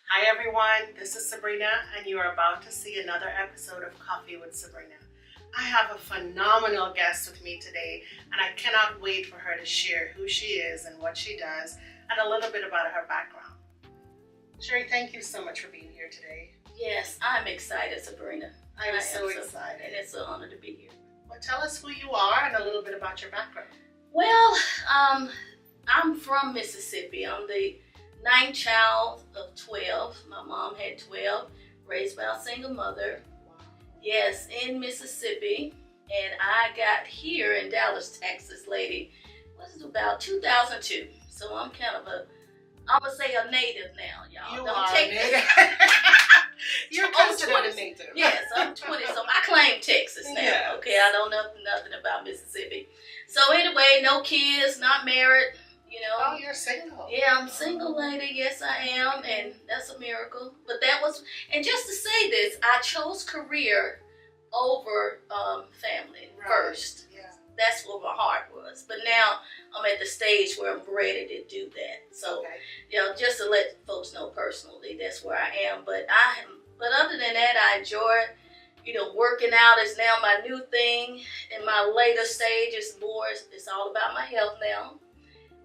Hi everyone, this is Sabrina and you are about to see another episode of Coffee with Sabrina. I have a phenomenal guest with me today and I cannot wait for her to share who she is and what she does and a little bit about her background. Sherry, thank you so much for being here today. Yes, I'm excited, Sabrina. I'm so excited. And it's an honor to be here. Well, tell us who you are and a little bit about your background. Well, I'm from Mississippi. I'm the ninth child of 12. My mom had 12, raised by a single mother. Wow. Yes, in Mississippi. And I got here in Dallas, Texas, lady, was it about 2002. So I'm kind of I'm going to say a native now, y'all. You Don't are take native. You're I'm considered 20. a native. Yes, I'm 20, so I claim Texas now. Yeah. Okay, I don't know nothing about Mississippi. So anyway, no kids, not married, you know. Oh, you're single. Yeah, I'm single, lady. Yes, I am, and that's a miracle. But that was, and just to say this, I chose career over family first. Yeah. That's what my heart was. But now I'm at the stage where I'm ready to do that. So, Okay. you know, just to let folks know personally, that's where I am. But other than that, I enjoy, you know, working out is now my new thing. In my later stage, it's all about my health now.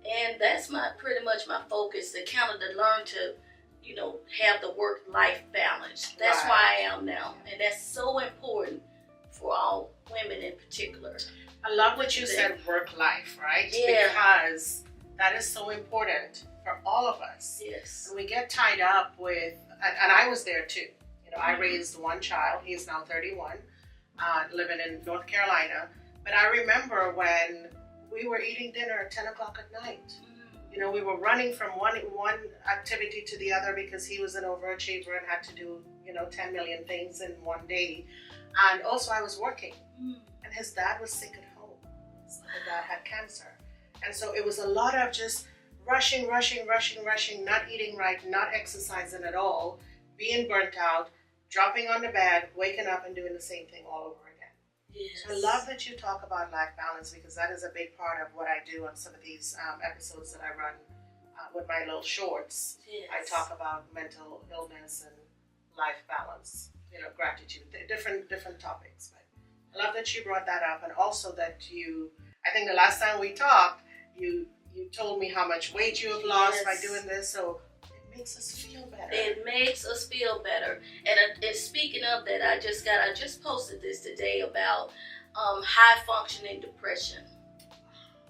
And that's pretty much my focus, to kind of learn to, you know, have the work-life balance. That's Right. why I am now. And that's so important for all women in particular. I love what you said, work-life, right? Yeah. Because that is so important for all of us. Yes. And we get tied up with, and I was there too. You know, I raised one child. He is now 31, living in North Carolina. But I remember when we were eating dinner at 10 o'clock at night. You know, we were running from one activity to the other because he was an overachiever and had to do, you know, 10 million things in one day. And also I was working. And his dad was sick at home. His dad had cancer. And so it was a lot of just rushing, not eating right, not exercising at all, being burnt out, dropping on the bed, waking up and doing the same thing all over again. Yes. So I love that you talk about life balance, because that is a big part of what I do on some of these episodes that I run with my little shorts. Yes. I talk about mental illness and life balance, you know, gratitude, different topics. But I love that you brought that up, and also that I think the last time we talked, you told me how much weight you have lost by doing this, so it makes us feel better. It makes us feel better. And speaking of that, I just posted this today about high functioning depression.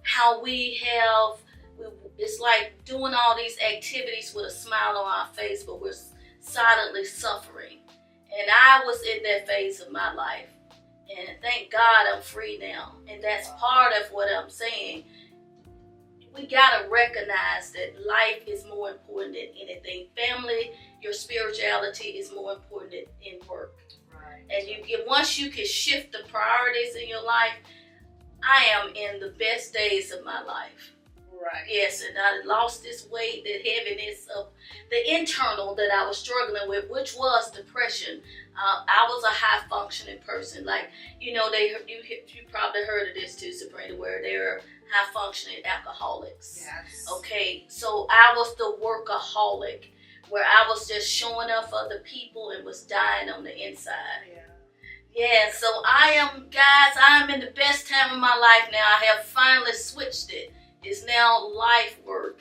How it's like doing all these activities with a smile on our face, but we're silently suffering. And I was in that phase of my life. And thank God I'm free now. And that's part of what I'm saying. We got to recognize that life is more important than anything. Family, your spirituality is more important than work. Right. And once you can shift the priorities in your life, I am in the best days of my life. Right. Yes, and I lost this weight, the heaviness of the internal that I was struggling with, which was depression. I was a high functioning person. Like, you know, you probably heard of this too, Sabrina, where they're high functioning alcoholics. Yes. Okay, so I was the workaholic, where I was just showing up for the people and was dying on the inside. Yeah. Yeah, so I'm in the best time of my life now. I have finally switched it. It's now life work.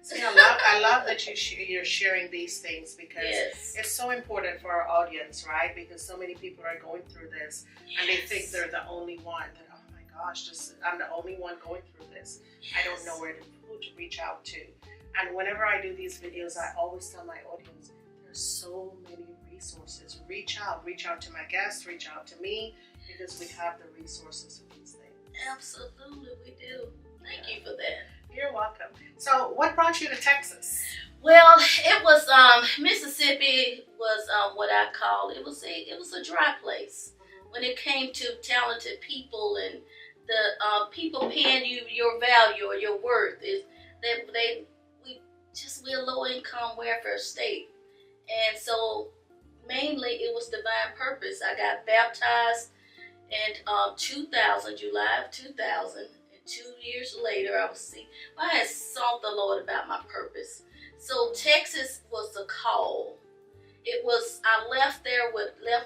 See, I love that you're sharing these things, because Yes. it's so important for our audience, right? Because so many people are going through this, and they think they're the only one. That, oh my gosh, I'm the only one going through this. I don't know who to reach out to. And whenever I do these videos, I always tell my audience, there's so many resources. Reach out to my guests, reach out to me, because we have the resources for these things. Absolutely, we do. Thank you for that. You're welcome. So what brought you to Texas? Well, it was Mississippi was what I call it was a dry place when it came to talented people and the people paying you your value or your worth. We're a low income welfare state, and so mainly it was divine purpose. I got baptized in July of 2000. 2 years later, I had sought the Lord about my purpose. So Texas was the call. I left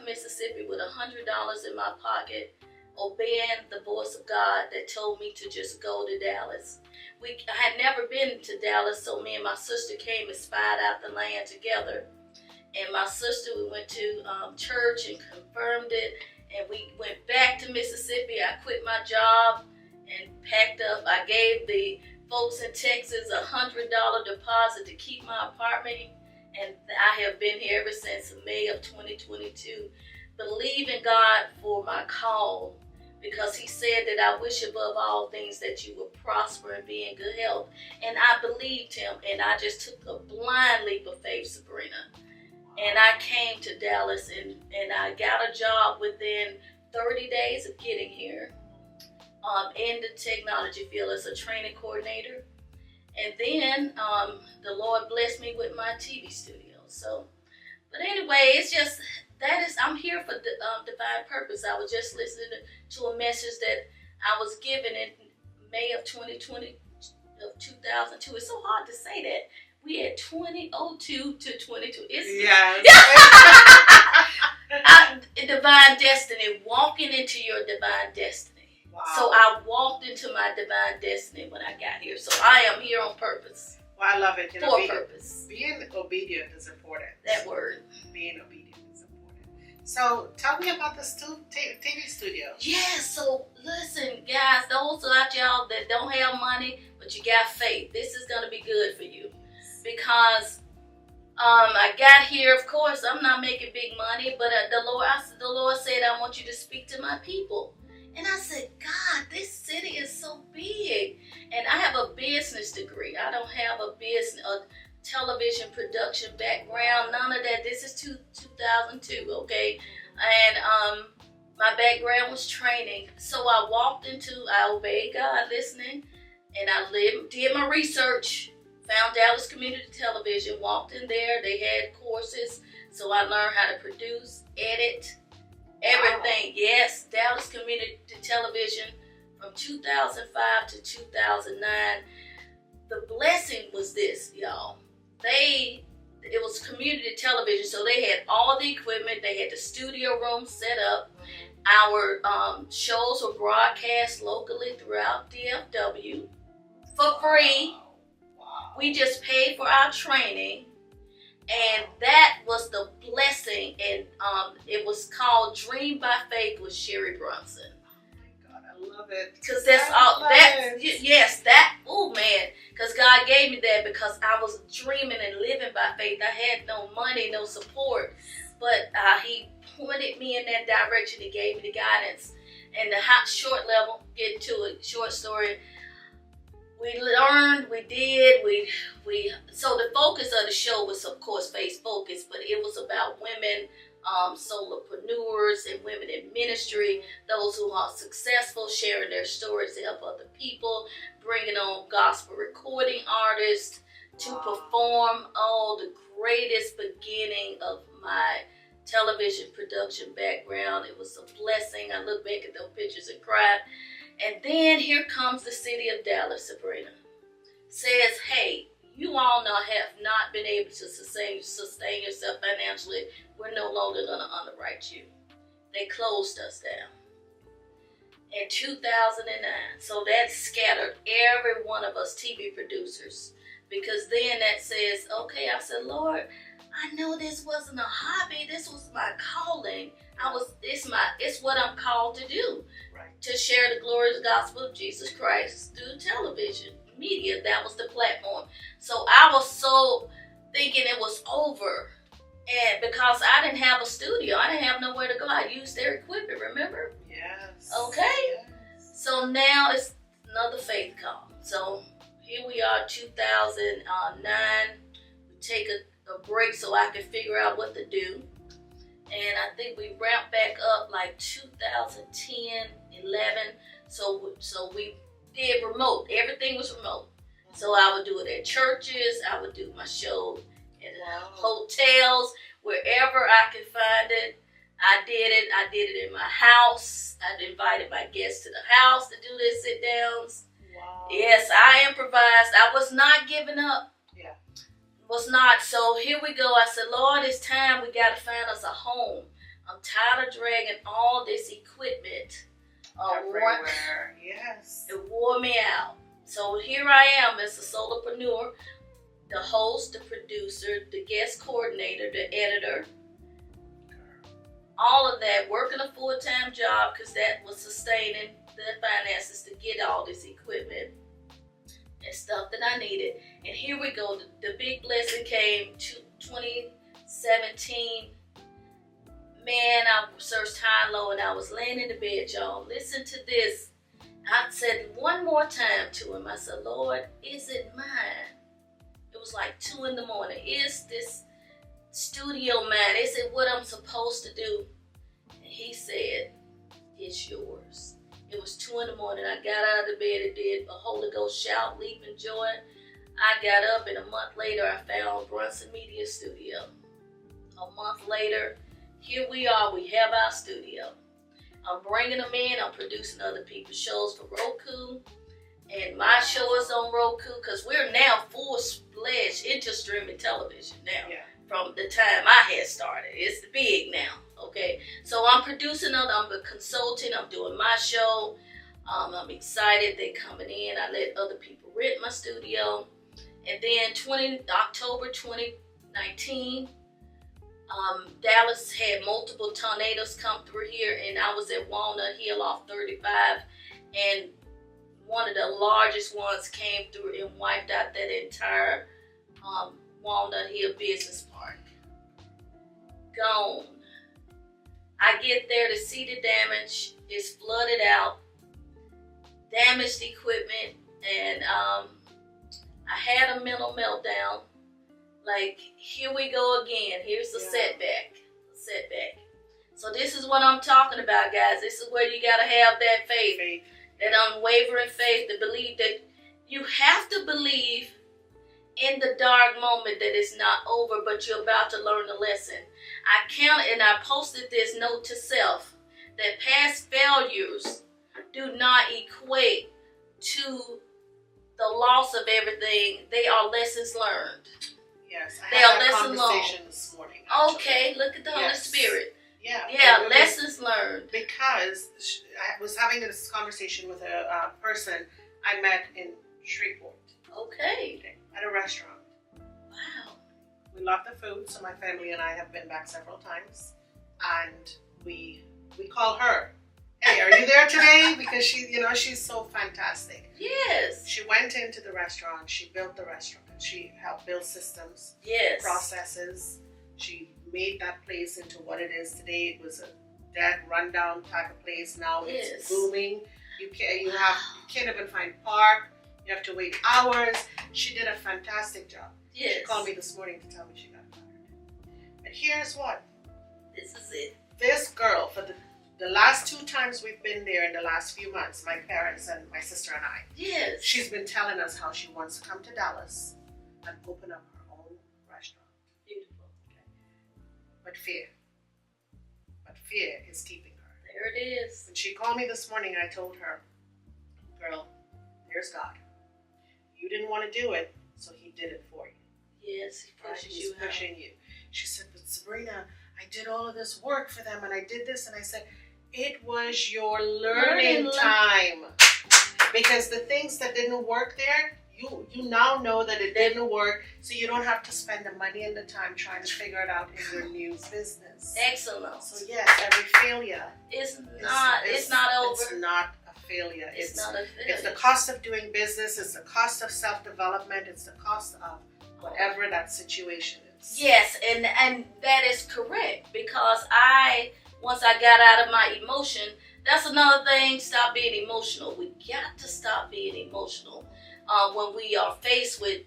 Mississippi with $100 in my pocket, obeying the voice of God that told me to just go to Dallas. I had never been to Dallas, so me and my sister came and spied out the land together. And my sister, we went to church and confirmed it, and we went back to Mississippi. I quit my job and packed up. I gave the folks in Texas $100 deposit to keep my apartment, and I have been here ever since May of 2022, believing God for my call, because he said that I wish above all things that you would prosper and be in good health. And I believed him, and I just took a blind leap of faith, Sabrina. And I came to Dallas, and I got a job within 30 days of getting here in the technology field as a training coordinator. And then the Lord blessed me with my TV studio. So, but anyway, I'm here for divine purpose. I was just listening to a message that I was given in May of 2020, of 2002. It's so hard to say that. We had 2002 to 22. Yes. Divine destiny, walking into your divine destiny. Wow. So I walked into my divine destiny when I got here. So I am here on purpose. Well, I love it. For purpose. Being obedient is important. That word. Being obedient is important. So tell me about the TV studio. Yeah, so listen, guys, those out y'all that don't have money, but you got faith, this is going to be good for you. Because I got here, of course, I'm not making big money, but the Lord said, I want you to speak to my people. And I said, God, this city is so big. And I have a business degree. I don't have a television production background, none of that. This is 2002, okay? And my background was training. So I obeyed God, listening, and I did my research. Found Dallas Community Television, walked in there. They had courses, so I learned how to produce, edit, everything. Wow. Yes, Dallas Community Television from 2005 to 2009. The blessing was this, y'all. It was community television, so they had all the equipment. They had the studio room set up. Our shows were broadcast locally throughout DFW for free. We just paid for our training, and that was the blessing. And it was called Dream by Faith with Sherry Bronson. Oh my God, I love it. Because that's all. Oh man, because God gave me that because I was dreaming and living by faith. I had no money, no support, but He pointed me in that direction. He gave me the guidance. And the short level, get to a short story. We learned, so the focus of the show was, of course, faith focus, but it was about women, solopreneurs and women in ministry, those who are successful, sharing their stories to help other people, bringing on gospel recording artists to perform. The greatest beginning of my television production background. It was a blessing. I look back at those pictures and cried. And then here comes the city of Dallas, Sabrina. Says, hey, you all have not been able to sustain yourself financially. We're no longer going to underwrite you. They closed us down in 2009. So that scattered every one of us TV producers. Because then that says, okay, I said, Lord, I know this wasn't a hobby. This was my calling. It's what I'm called to do. To share the glorious gospel of Jesus Christ through television, media. That was the platform. So I was so thinking it was over. And because I didn't have a studio, I didn't have nowhere to go. I used their equipment, remember? Yes. Okay. Yes. So now it's another faith call. So here we are, 2009. We take a break so I can figure out what to do. And I think we ramped back up like 2010, 11. So we did remote. Everything was remote. So I would do it at churches. I would do my show in hotels, wherever I could find it. I did it. I did it in my house. I invited my guests to the house to do their sit downs. Wow. Yes, I improvised. I was not giving up. Yeah. was not. So here we go. I said, Lord, it's time. We got to find us a home. I'm tired of dragging all this equipment everywhere. Yes. It wore me out. So here I am as a solopreneur, the host, the producer, the guest coordinator, the editor, all of that, working a full-time job because that was sustaining the finances to get all this equipment and stuff that I needed. And here we go. The big blessing came to 2017. Man, I searched high and low and I was laying in the bed, y'all. Listen to this. I said one more time to him. I said, Lord, is it mine? It was like 2 a.m. Is this studio mine? Is it what I'm supposed to do? And he said, it's yours. It was 2 a.m. I got out of the bed. It did a Holy Ghost shout, leap, and joy. I got up and a month later I found Bronson Media Studio. A month later, here we are. We have our studio. I'm bringing them in. I'm producing other people's shows for Roku. And my show is on Roku because we're now full-fledged into streaming television now. Yeah. From the time I had started. It's big now, okay? So I'm producing them. I'm a consultant. I'm doing my show. I'm excited. They're coming in. I let other people rent my studio. And then October 2019, Dallas had multiple tornadoes come through here, and I was at Walnut Hill off 35, and one of the largest ones came through and wiped out that entire Walnut Hill Business Park. Gone. I get there to see the damage. It's flooded out, damaged equipment, and I had a mental meltdown. Like, here we go again. Here's the setback. So this is what I'm talking about, guys. This is where you got to have that faith, that unwavering faith, to believe that you have to believe in the dark moment that it's not over, but you're about to learn a lesson. I posted this note to self that past failures do not equate to the loss of everything. They are lessons learned. Yes, I had a conversation this morning. Actually. Okay, look at the Holy Spirit. Yeah, lessons learned. Because I was having this conversation with a person I met in Shreveport. Okay. At a restaurant. Wow. We love the food, so my family and I have been back several times. And we call her. Hey, are you there today? Because she's so fantastic. Yes. She went into the restaurant. She built the restaurant. She helped build systems, processes. She made that place into what it is today. It was a dead, rundown type of place. Now it's booming. You can't even find park. You have to wait hours. She did a fantastic job. Yes. She called me this morning to tell me she got fired. And here's what. This is it. This girl, for the last 2 times we've been there in the last few months, my parents and my sister and I. Yes. She's been telling us how she wants to come to Dallas and open up her own restaurant. Beautiful. Okay. But fear is keeping her. There it is. When she called me this morning, I told her, girl, there's God. You didn't want to do it, so he did it for you. Yes, he pushes He's you pushing you. She said, but Sabrina, I did all of this work for them and I did this, and I said, it was your learning time. Because the things that didn't work there, you now know that it didn't work, so you don't have to spend the money and the time trying to figure it out in your new business. Excellent. So yes, every failure it's not over. It's not a failure. It's not a failure. It's the cost of doing business. It's the cost of self-development. It's the cost of whatever that situation is. Yes, and that is correct, because once I got out of my emotion, that's another thing, stop being emotional. We got to stop being emotional when we are faced with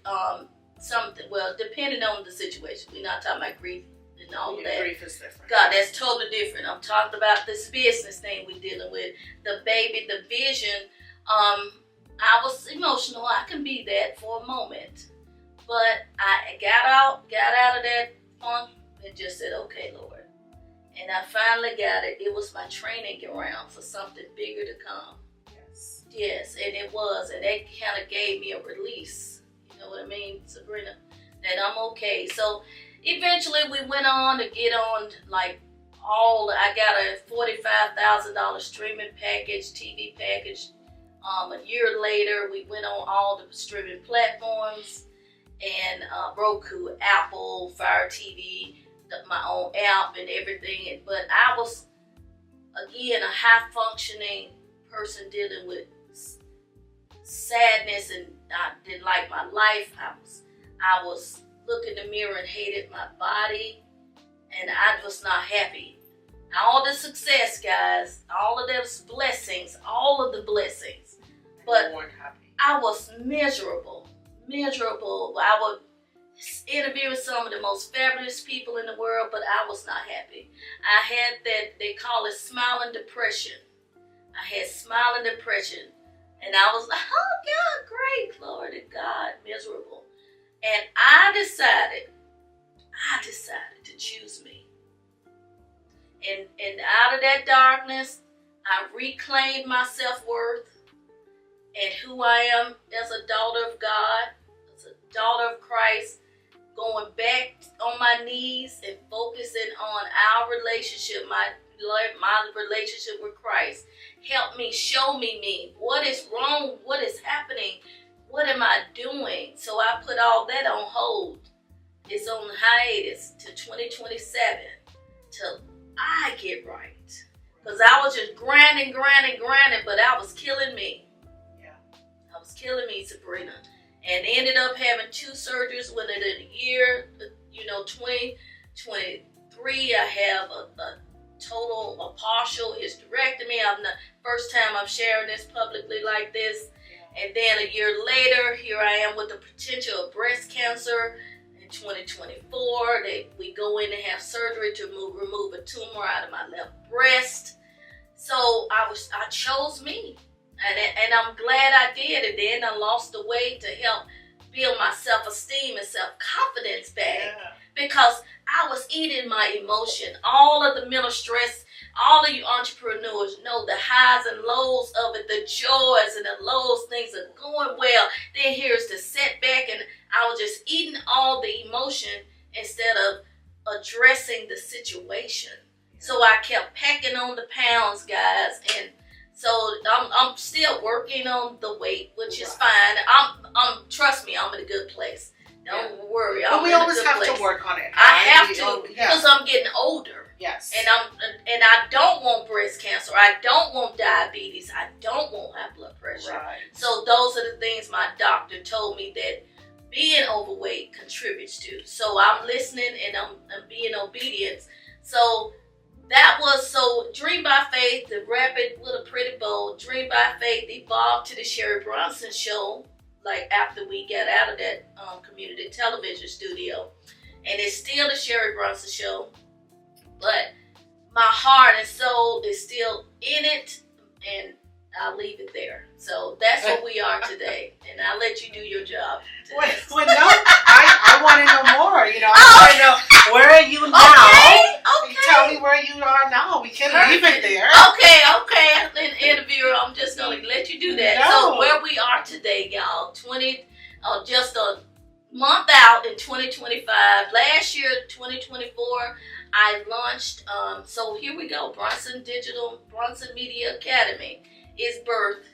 something, well, depending on the situation. We're not talking about grief and all of that. Grief is different. God, that's totally different. I'm talking about this business thing we're dealing with, the baby, the vision. I was emotional. I can be that for a moment. But I got out of that funk and just said, okay, Lord. And I finally got it. It was my training ground for something bigger to come. Yes, and it was. And that kind of gave me a release. You know what I mean, Sabrina? that I'm okay. So eventually we went on to get on I got a $45,000 streaming package, TV package. A year later, we went on all the streaming platforms and Roku, Apple, Fire TV, my own app and everything. But I was, again, a high-functioning person dealing with sadness, and I didn't like my life. I was looking in the mirror and hated my body, and I was not happy. All the success, guys, all of those blessings, all of the blessings, but I was miserable. I would interview some of the most fabulous people in the world, but I was not happy. I had that, they call it smiling depression. I had smiling depression, and I was like, oh God, great, glory to God, miserable. And I decided to choose me. And out of that darkness, I reclaimed my self-worth and who I am as a daughter of God, as a daughter of Christ, going back on my knees and focusing on our relationship, my relationship with Christ. Help me, show me what is wrong, what is happening, what am I doing? So I put all that on hold. It's on hiatus to 2027 till I get right. Because I was just grinding, but I was killing me. Yeah. I was killing me, Sabrina. And ended up having 2 surgeries within a year. 2023, I have a partial hysterectomy. I'm the first time I'm sharing this publicly like this. Yeah. And then a year later, here I am with the potential of breast cancer. 2024, we go in and have surgery to remove a tumor out of my left breast. So I chose me, and I'm glad I did. And then I lost the weight to help build my self-esteem and self-confidence back, because I was eating my emotion. All of the mental stress, all of you entrepreneurs know the highs and lows of it, the joys and the lows. Things are going well. Then here's the setback, and I was just eating all the emotion instead of addressing the situation. So I kept packing on the pounds, guys, and so I'm still working on the weight, which is fine. Trust me, I'm in a good place. Don't worry. But we always have to work on it. Right? I have to, because I'm getting older. Yes. And I don't want breast cancer. I don't want diabetes. I don't want high blood pressure. Right. So those are the things my doctor told me that being overweight contributes to. So I'm listening and I'm being obedient. So Dream by Faith, the Rapid with a Pretty Bow, Dream by Faith evolved to the Sherry Bronson show, like after we got out of that community television studio. And it's still the Sherry Bronson show, but my heart and soul is still in it, and I'll leave it there. So that's what we are today, and I'll let you do your job today. Well, no, I want to know more. I want to know, where are you now? Okay. Tell me where you are now. We can't leave it there. Okay. An interviewer, I'm just going to let you do that. No. So where we are today, y'all, just a month out in 2025. Last year, 2024, I launched, so here we go, Bronson Media Academy is birthed.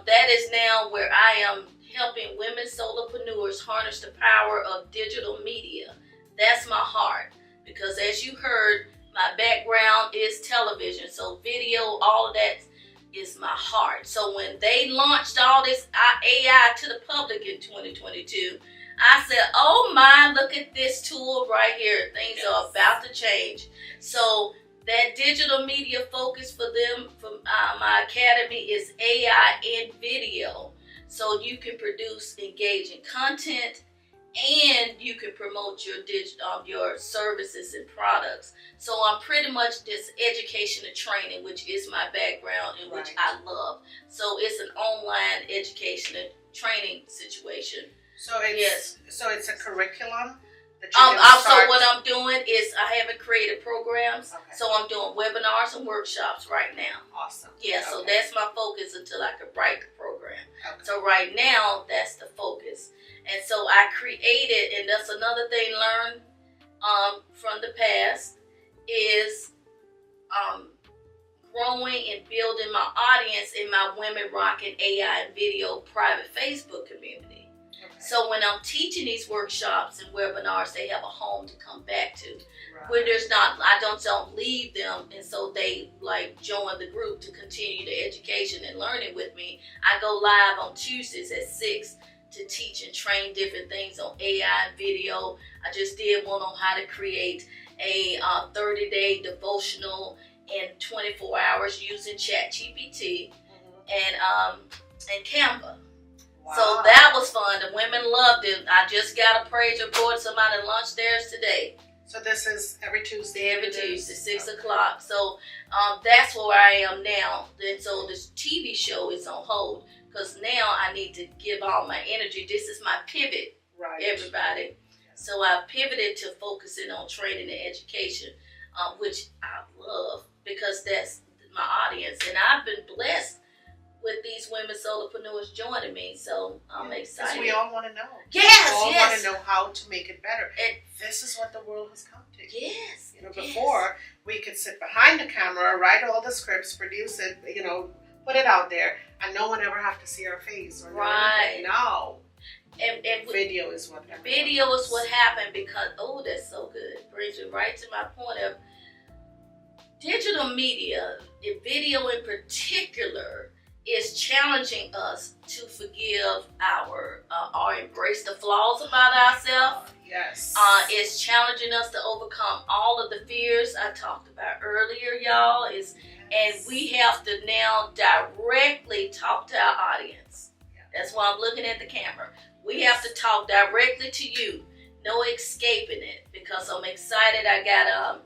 That is now where I am helping women solopreneurs harness the power of digital media. That's my heart, because as you heard, my background is television, so video, all of that is my heart. So when they launched all this AI to the public in 2022, I said, oh my, look at this tool right here. Things are about to change. So that digital media focus for them, from my academy, is AI and video. So you can produce engaging content, and you can promote your services and products. So I'm pretty much this education and training, which is my background and which I love. So it's an online education and training situation. So it's a curriculum. So what I'm doing is I haven't created programs, so I'm doing webinars and workshops right now. Awesome. Yeah, so that's my focus until I can write the program. Okay. So right now, that's the focus. And so I created, and that's another thing learned from the past, is growing and building my audience in my Women Rocking AI and Video private Facebook community. Okay. So when I'm teaching these workshops and webinars, they have a home to come back to. Right. Where there's not, I don't leave them, and so they like join the group to continue the education and learning with me. I go live on Tuesdays at 6 to teach and train different things on AI and video. I just did one on how to create a 30-day devotional in 24 hours using ChatGPT and Canva. Wow. So that was fun. The women loved it. I just got a praise report. Somebody launched theirs today. So this is every Tuesday? Every Tuesday, 6 o'clock. So that's where I am now. And so this TV show is on hold because now I need to give all my energy. This is my pivot, right, everybody. So I pivoted to focusing on training and education, which I love because that's my audience. And I've been blessed with these women solopreneurs joining me. So I'm excited. Because we all want to know. Yes, we all want to know how to make it better. And this is what the world has come to. Yes. Before we could sit behind the camera, write all the scripts, produce it, put it out there, and no one ever have to see our face. Or right. No. And video is what happened. Video is what happened because, that's so good. Brings me right to my point of digital media, video in particular, is challenging us to forgive or embrace the flaws about ourselves. Yes. It's challenging us to overcome all of the fears I talked about earlier, y'all. And we have to now directly talk to our audience. That's why I'm looking at the camera. We have to talk directly to you. No escaping it because I'm excited. I got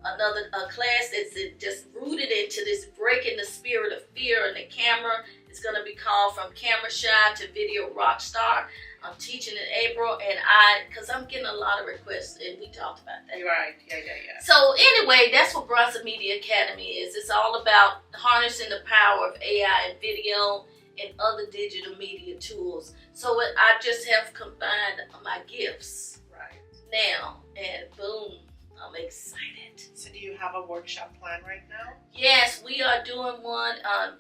another class that's just rooted into this breaking the spirit of fear in the camera. It's going to be called From Camera Shy to Video Rockstar. I'm teaching in April, and because I'm getting a lot of requests, and we talked about that. You're right. Yeah. So anyway, that's what Bronson Media Academy is. It's all about harnessing the power of AI and video and other digital media tools. So I just have combined my gifts now, and boom, I'm excited. So do you have a workshop plan right now? Yes, we are doing one. I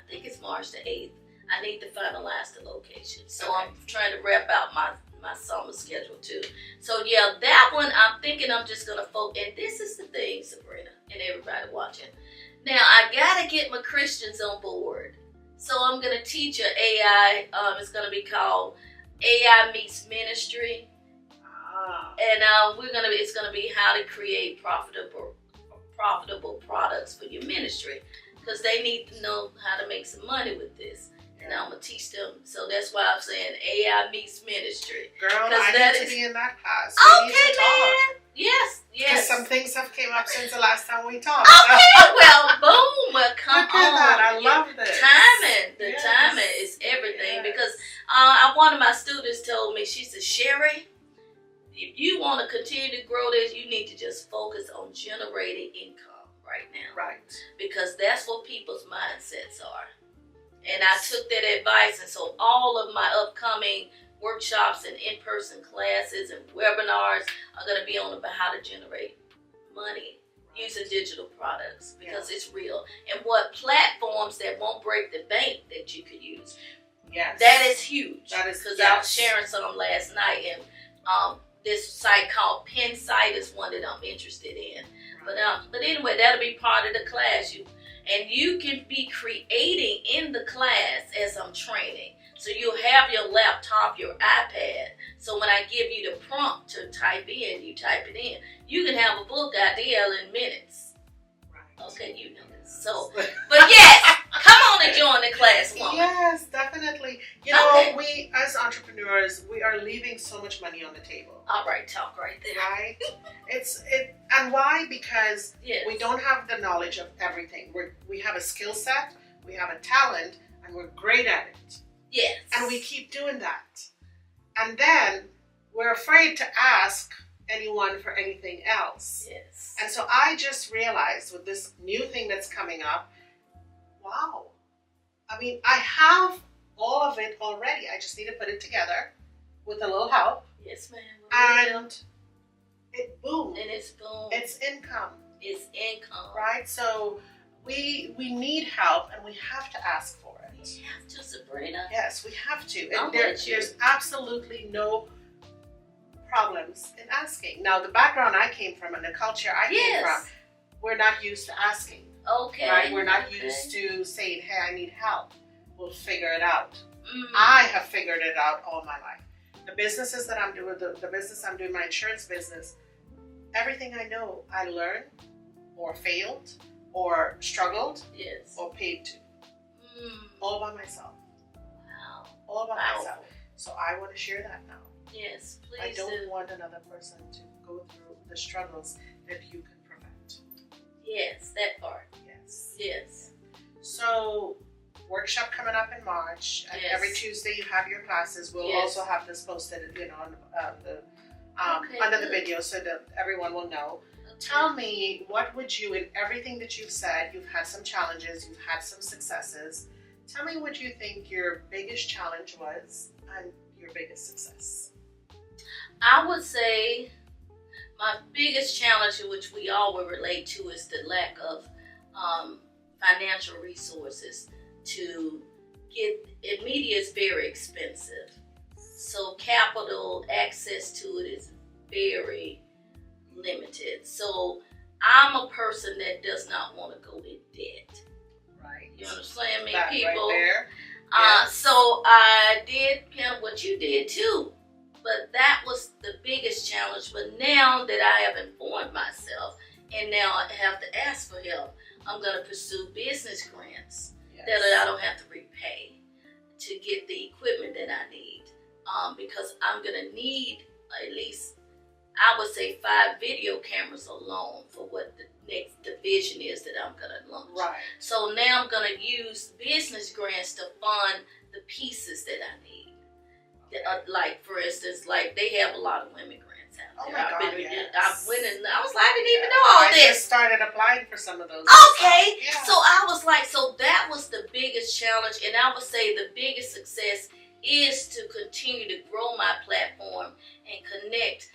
think it's March the 8th. I need to finalize the location. So I'm trying to wrap out my summer schedule too. So yeah, that one I'm thinking I'm just going to focus. And this is the thing, Sabrina, and everybody watching. Now, I got to get my Christians on board. So I'm going to teach an AI. It's going to be called AI Meets Ministry. And it's going to be how to create profitable products for your ministry, because they need to know how to make some money with this. And I'm going to teach them. So that's why I'm saying AI Meets Ministry. Girl, I need to be in that class. Okay, man. Yes. Because some things have came up since the last time we talked. Okay, well, boom. Well, come on. That. I love this. The timing is everything. Because one of my students told me, she said, Sherry, if you want to continue to grow this, you need to just focus on generating income right now. Right. Because that's what people's mindsets are. And I took that advice, and so all of my upcoming workshops and in-person classes and webinars are going to be on about how to generate money using digital products, because it's real. And what platforms that won't break the bank that you could use. Yes. That is huge. That is, because I was sharing some last night, and this site called Pinsite is one that I'm interested in. Right. But anyway, that'll be part of the class. And you can be creating in the class as I'm training. So you'll have your laptop, your iPad. So when I give you the prompt to type in, you type it in. You can have a book idea in minutes. Right. Okay, you know this. So, but yes, come on and join the class, woman. Yes, definitely. We as entrepreneurs, we are leaving so much money on the table. All right, talk right there. Right? And why? Because we don't have the knowledge of everything. We have a skill set, we have a talent, and we're great at it. Yes. And we keep doing that. And then we're afraid to ask anyone for anything else. Yes. And so I just realized with this new thing that's coming up, wow. I mean, I have all of it already. I just need to put it together with a little help. Yes, ma'am. And it boomed. And it's boom. It's income. It's income. Right? So we need help, and we have to ask for it. We have to, Sabrina. Yes, we have to. I'm And with you. there's absolutely no problems in asking. Now, the background I came from and the culture I came from, we're not used to asking. Okay. Right? We're not used to saying, hey, I need help. We'll figure it out. Mm-hmm. I have figured it out all my life. The businesses that I'm doing, the business I'm doing, my insurance business, everything I know, I learned or failed or struggled or paid to. All by myself. Wow. All by myself. So I want to share that now. Yes, please. I don't want another person to go through the struggles that you can prevent. Yes, that part. Yes. Yes. So, workshop coming up in March. And every Tuesday you have your classes. We'll also have this posted, on under the video so that everyone will know. Okay. Tell me, what would you, in everything that you've said, you've had some challenges, you've had some successes. Tell me what you think your biggest challenge was and your biggest success. I would say my biggest challenge, which we all will relate to, is the lack of financial resources to get. Media is very expensive, so capital access to it is very limited. So I'm a person that does not want to go in debt. Right. You understand me, that people? Right there. So I did kind of what you did too. But that was the biggest challenge. But now that I have informed myself and now I have to ask for help, I'm going to pursue business grants that I don't have to repay to get the equipment that I need. Because I'm going to need at least, I would say, 5 video cameras alone for what the next division is that I'm going to launch. Right. So now I'm going to use business grants to fund the pieces that I need. Like, for instance, like they have a lot of women grants out there. Oh my God, I went and I was like, I didn't even know all I this. just started applying for some of those. Okay. Yeah. So I was like, so that was the biggest challenge. And I would say the biggest success is to continue to grow my platform and connect.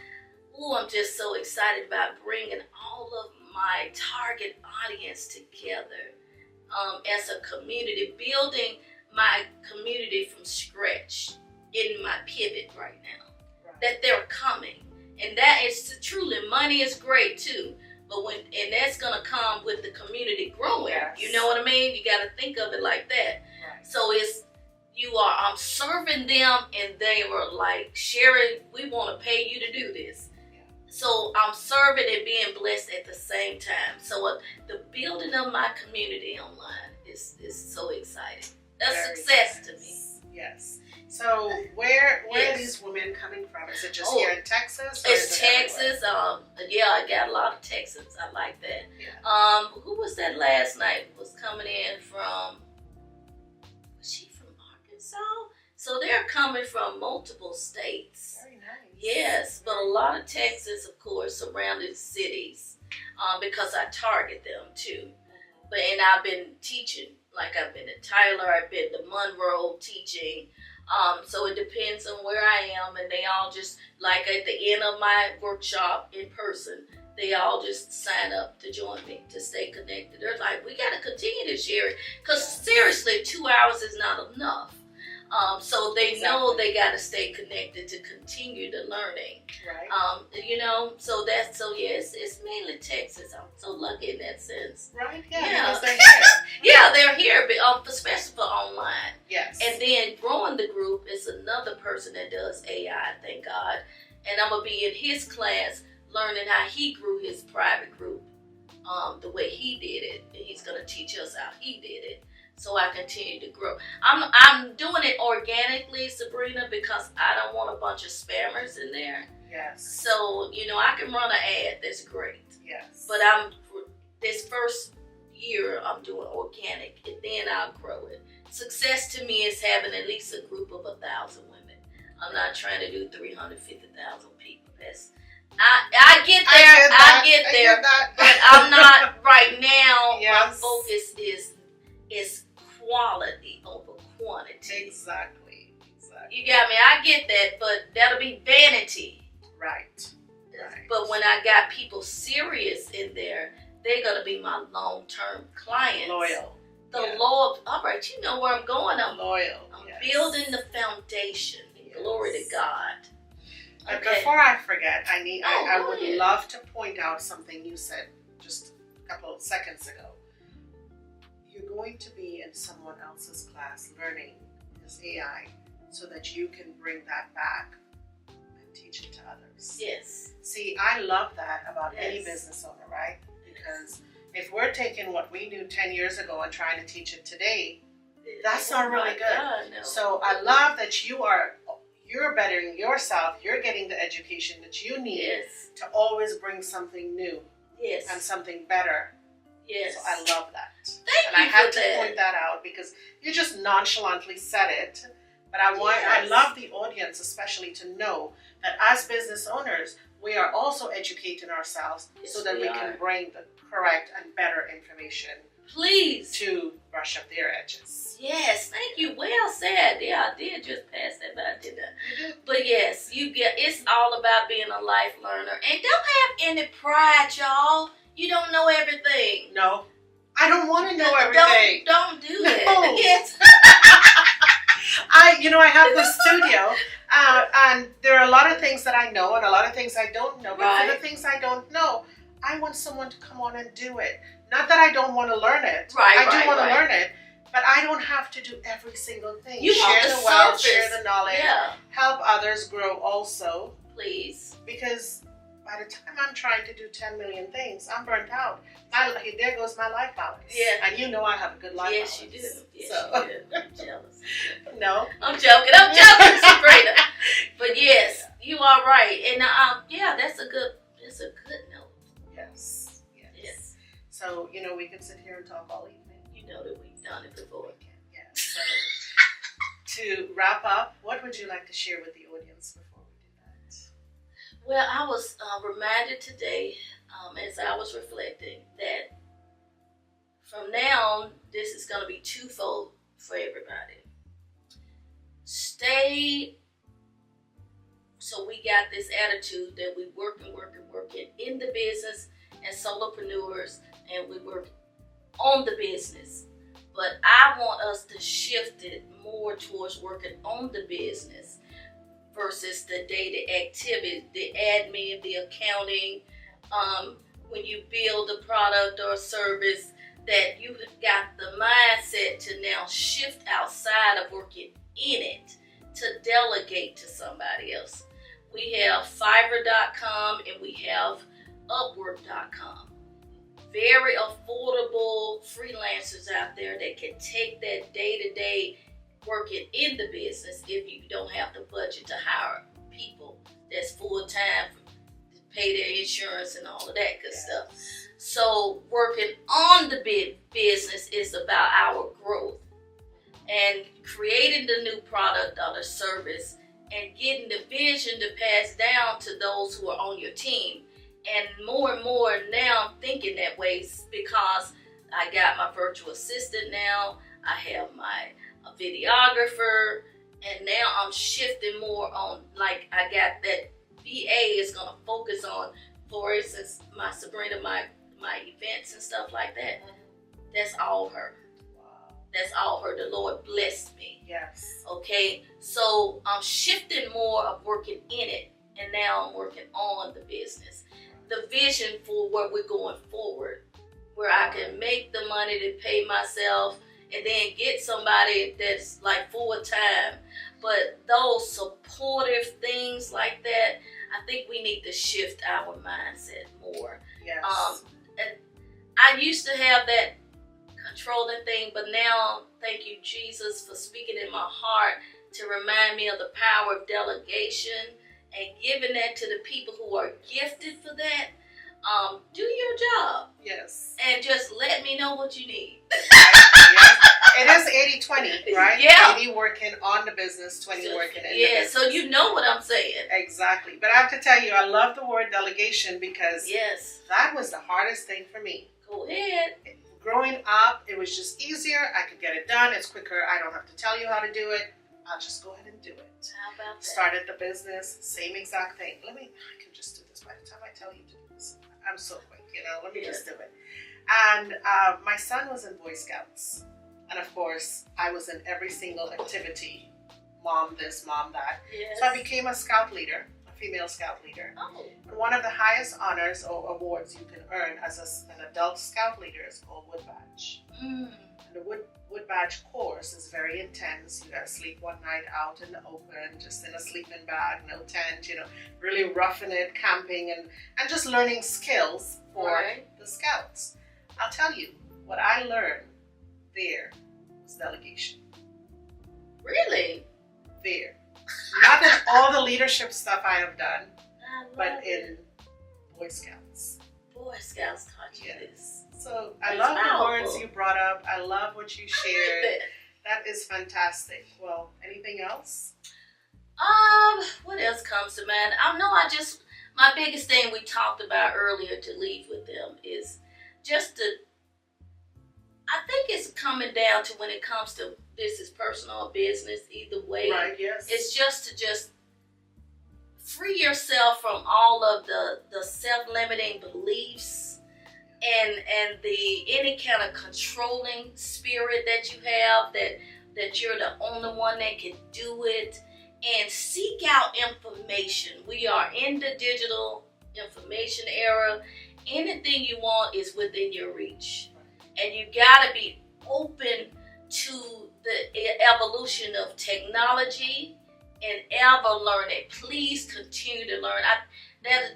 Ooh, I'm just so excited about bringing all of my target audience together as a community, building my community from scratch in my pivot right now. Right. That they're coming. And that is truly, money is great too. But and that's gonna come with the community growing. Yes. You know what I mean? You gotta think of it like that. Right. So I'm serving them and they were like, Sherry, we wanna pay you to do this. Yeah. So I'm serving and being blessed at the same time. So the building of my community online is so exciting. That's very success to me. Yes. So where are these women coming from? Is it just here in Texas? It's Texas. I got a lot of Texans. I like that. Yeah. Who was that last night? Was coming in from? Was she from Arkansas? So they're coming from multiple states. Very nice. Yes, but a lot of Texas, of course, surrounding cities, because I target them too. And I've been teaching. Like I've been at Tyler, I've been to Monroe teaching. So it depends on where I am, and they all just, like at the end of my workshop in person, they all just sign up to join me to stay connected. They're like, we got to continue to share it, because seriously, 2 hours is not enough. So they know they got to stay connected to continue the learning. Right. It's mainly Texas. I'm so lucky in that sense. Right. Yeah. Because they're here. Yeah, they're here, but especially for online. Yes. And then growing the group is another person that does AI. Thank God. And I'm gonna be in his class learning how he grew his private group, the way he did it. And he's gonna teach us how he did it. So I continue to grow. I'm doing it organically, Sabrina, because I don't want a bunch of spammers in there. Yes. So, I can run an ad that's great. Yes. But this first year, I'm doing organic, and then I'll grow it. Success to me is having at least a group of 1,000 women. I'm not trying to do 350,000 people. I get there. I get there. But I'm not right now. Yes. My focus is quality over quantity. Exactly. You got me. I I get that, but that'll be vanity. Right. But when I got people serious in there, they're going to be my long-term clients. Loyal. The Lord, all right, you know where I'm going. I'm loyal. I'm building the foundation. Glory to God. But before I forget, I would ahead. love to point out something you said just a couple of seconds ago. You're going to be in someone else's class learning this AI so that you can bring that back and teach it to others. Yes. See, I love that about any Yes. business owner, right? Because if we're taking what we knew 10 years ago and trying to teach it today, that's not really good. God, no. So I love that you're bettering yourself. You're getting the education that you need Yes. to always bring something new Yes. and something better. Yes. So I love that. Thank And you I had for to that. point that out because you just nonchalantly said it. But I Yes. love the audience especially to know that as business owners, we are also educating ourselves Yes, so that we we can are. bring the correct and better information Please. to brush up their edges. Yes, thank you. Well said. Yeah, I did just pass that, but I did that. You do? But yes, it's all about being a life learner. And don't have any pride, y'all. You don't know everything. No. I don't want to know everything. Don't do No. that. Yes. I have this studio, and there are a lot of things that I know and a lot of things I don't know. But for Right. the things I don't know, I want someone to come on and do it. Not that I don't want to learn it. Right, I do right, want to right. learn it, but I don't have to do every single thing. You want share the the wealth, surface. share the knowledge, Yeah, help others grow also. please. Because by the time I'm trying to do 10 million things, I'm burnt out. There goes my life balance. Yeah. And you know I have a good life Yes, you balance. do. Yes, So. you do. I'm jealous. No. I'm joking, Sabrina. But yes, you are right. And that's a good note. Yes. Yes. So, we can sit here and talk all evening. You know that we've done it before. Yes. So, to wrap up, what would you like to share with the audience before we do that? Well, I was reminded today, as I was reflecting, that from now on, this is going to be twofold for everybody. So we got this attitude that we working in the business and solopreneurs, and we work on the business. But I want us to shift it more towards working on the business versus the daily activity, the admin, the accounting. When you build a product or a service, that you have got the mindset to now shift outside of working in it to delegate to somebody else. We have Fiverr.com and we have Upwork.com. Very affordable freelancers out there that can take that day-to-day working in the business if you don't have the budget to hire people that's full-time to pay their insurance and all of that good stuff. So working on the business is about our growth and creating the new product or the service and getting the vision to pass down to those who are on your team. And more now I'm thinking that way because I got my virtual assistant now, I have my videographer, and now I'm shifting more on, like I got that VA is going to focus on, for instance, my Sabrina, my events and stuff like that. That's all her. Wow. That's all her. The Lord blessed me. Yes. Okay, so I'm shifting more of working in it, and now I'm working on the business. The vision for where we're going forward, where I can make the money to pay myself and then get somebody that's like full time. But those supportive things like that, I think we need to shift our mindset more. Yes. And I used to have that controlling thing, but now, thank you, Jesus, for speaking in my heart to remind me of the power of delegation and giving that to the people who are gifted for that. Do your job. Yes. And just let me know what you need. Yes. It is 80-20, right? Yeah. 80 working on the business, 20 working in the Yeah, business. so you know what I'm saying. Exactly. But I have to tell you, I love the word delegation because Yes. that was the hardest thing for me. Go ahead. Growing up, it was just easier. I could get it done. It's quicker. I don't have to tell you how to do it. I'll just go ahead and do it. How about that? Started the business, same exact thing. I can just do this by the time I tell you to do this. I'm so quick, let me just do it. And my son was in Boy Scouts. And of course, I was in every single activity. Mom this, mom that. Yes. So I became a scout leader, a female scout leader. Oh. And one of the highest honors or awards you can earn as an adult scout leader is called Wood Badge. And the Wood Badge course is very intense. You gotta sleep one night out in the open, just in a sleeping bag, no tent, really roughing it, camping and just learning skills for the scouts. I'll tell you, what I learned there was delegation. Really? There. Not in all the leadership stuff I have done, but in Boy Scouts. Boy Scouts taught you this. So I love the words you brought up. I love what you shared. It. That is fantastic. Well, anything else? What else comes to mind? My biggest thing we talked about earlier to leave with them is just I think it's coming down to when it comes to this is personal or business, either way. Right, yes. It's just to free yourself from all of the self-limiting beliefs and the any kind of controlling spirit that you have that you're the only one that can do it, and seek out information. We are in the digital information era. Anything you want is within your reach. And you gotta be open to the evolution of technology and ever learning. Please continue to learn.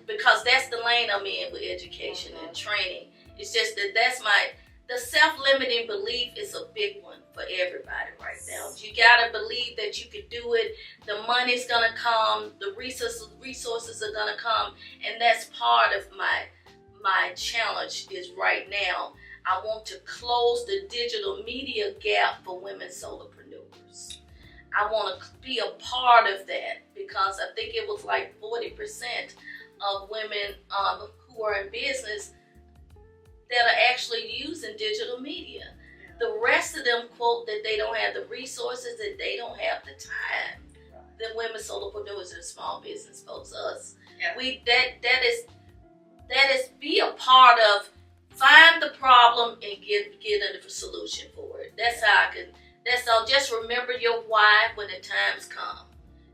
Because that's the lane I'm in with education and training. It's just the self-limiting belief is a big one for everybody right now. You gotta believe that you can do it. The money's gonna come. The resources are gonna come, and that's part of my challenge. Is right now I want to close the digital media gap for women solopreneurs. I want to be a part of that because I think it was like 40% of women who are in business that are actually using digital media. The rest of them quote that they don't have the resources, that they don't have the time. The women solopreneurs and small business folks, us. Yeah. That is be a part of. Find the problem and get a solution for it. That's all. Just remember your why when the times come.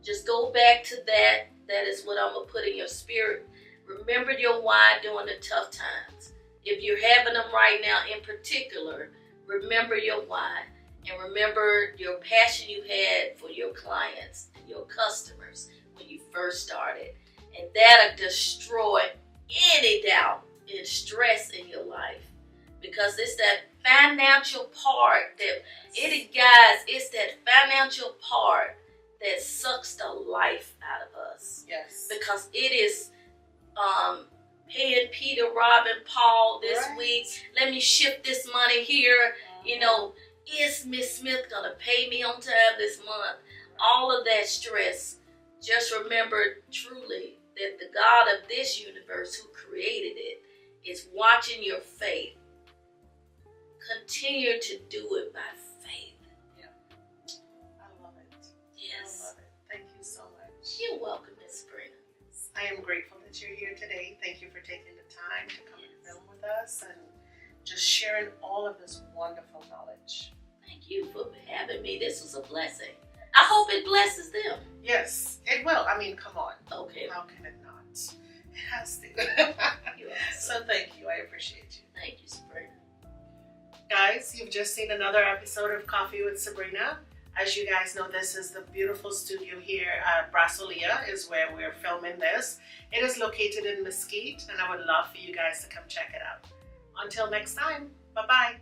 Just go back to that. That is what I'm going to put in your spirit. Remember your why during the tough times. If you're having them right now in particular, remember your why. And remember your passion you had for your clients and your customers when you first started. And that'll destroy any doubt and stress in your life, because it's that financial part it's that financial part that sucks the life out of us. Yes. Because it is paying Peter, Robin, Paul this week. Let me shift this money here. Is Miss Smith gonna pay me on time this month? All of that stress. Just remember truly that the God of this universe who created it is watching your faith. Continue to do it by faith. Yeah. I love it. Yes. I love it. Thank you so much. You're welcome, Miss Sabrina. I am grateful that you're here today. Thank you for taking the time to come and film with us and just sharing all of this wonderful knowledge. Thank you for having me. This was a blessing. I hope it blesses them. Yes, it will. I mean, come on. Okay. How can it not? It has to. You're awesome. So thank you. I appreciate you. Thank you, Sabrina. Guys, you've just seen another episode of Coffee with Sabrina. As you guys know, this is the beautiful studio here at Brasilia is where we're filming this. It is located in Mesquite, and I would love for you guys to come check it out. Until next time, bye-bye.